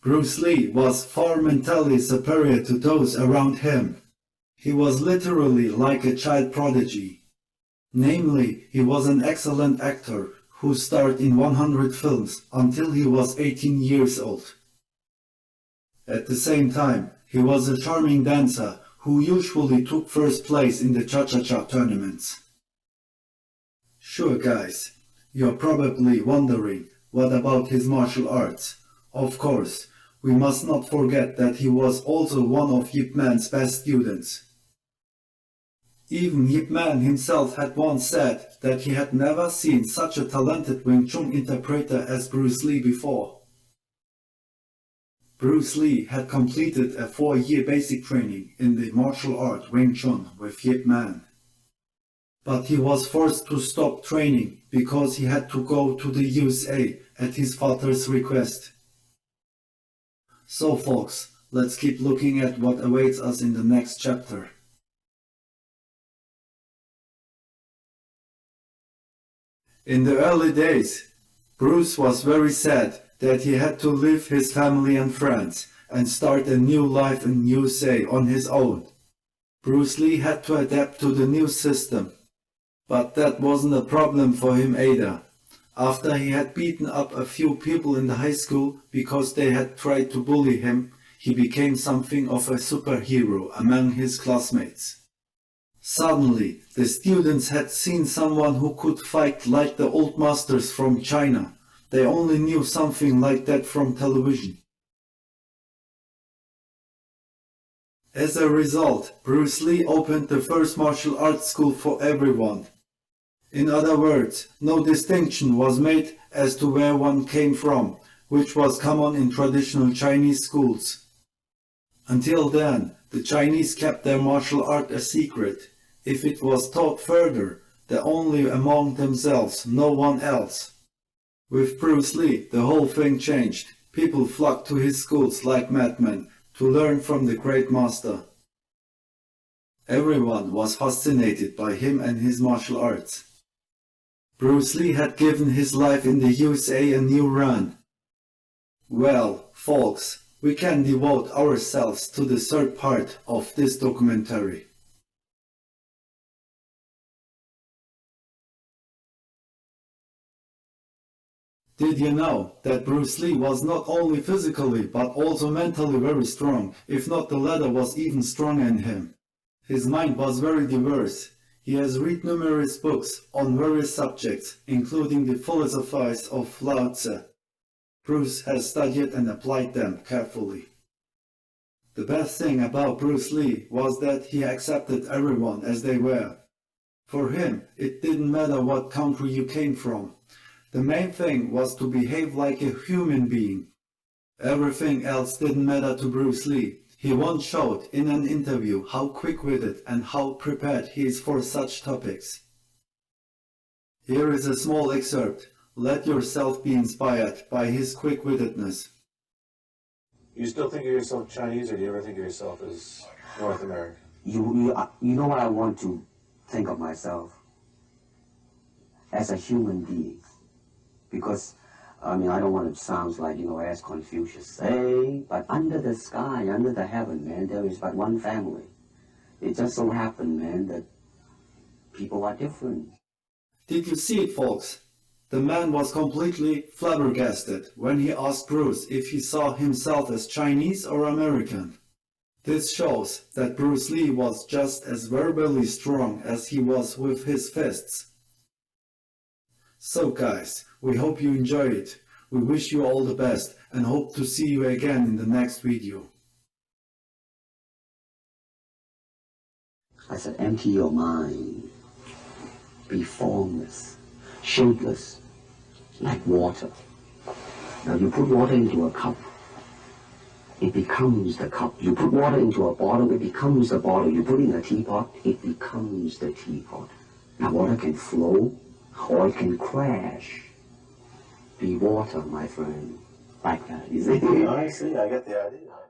Bruce Lee was far mentally superior to those around him. He was literally like a child prodigy. Namely, he was an excellent actor who starred in 100 films until he was 18 years old. At the same time, he was a charming dancer who usually took first place in the cha-cha-cha tournaments. Sure guys, you're probably wondering, what about his martial arts? Of course, we must not forget that he was also one of Yip Man's best students. Even Yip Man himself had once said that he had never seen such a talented Wing Chun interpreter as Bruce Lee before. Bruce Lee had completed a 4-year basic training in the martial art Wing Chun with Yip Man. But he was forced to stop training because he had to go to the USA at his father's request. So folks, let's keep looking at what awaits us in the next chapter. In the early days, Bruce was very sad that he had to leave his family and friends and start a new life in USA on his own. Bruce Lee had to adapt to the new system. But that wasn't a problem for him either. After he had beaten up a few people in the high school because they had tried to bully him, he became something of a superhero among his classmates. Suddenly, the students had seen someone who could fight like the old masters from China. They only knew something like that from television. As a result, Bruce Lee opened the first martial arts school for everyone. In other words, no distinction was made as to where one came from, which was common in traditional Chinese schools. Until then, the Chinese kept their martial art a secret. If it was taught further, they only among themselves, no one else. With Bruce Lee, the whole thing changed. People flocked to his schools like madmen to learn from the great master. Everyone was fascinated by him and his martial arts. Bruce Lee had given his life in the USA a new run. Well, folks, we can devote ourselves to the third part of this documentary. Did you know that Bruce Lee was not only physically but also mentally very strong, if not the latter was even stronger in him? His mind was very diverse. He has read numerous books on various subjects, including the philosophies of Lao Tzu. Bruce has studied and applied them carefully. The best thing about Bruce Lee was that he accepted everyone as they were. For him, it didn't matter what country you came from. The main thing was to behave like a human being. Everything else didn't matter to Bruce Lee. He once showed in an interview how quick-witted and how prepared he is for such topics. Here is a small excerpt. Let yourself be inspired by his quick-wittedness. You still think of yourself Chinese, or do you ever think of yourself as North American? You know what I want to think of myself? As a human being. Because, I don't want to sound like, as Confucius say, but under the sky, under the heaven, man, there is but one family. It just so happened, man, that people are different. Did you see it, folks? The man was completely flabbergasted when he asked Bruce if he saw himself as Chinese or American. This shows that Bruce Lee was just as verbally strong as he was with his fists. So guys, we hope you enjoyed it. We wish you all the best and hope to see you again in the next video. I said, empty your mind. Be formless, shapeless, like water. Now you put water into a cup, it becomes the cup. You put water into a bottle, it becomes the bottle. You put it in a teapot, it becomes the teapot. Now water can flow, or it can crash. Be water, my friend. Like that, you see? I see, I get the idea.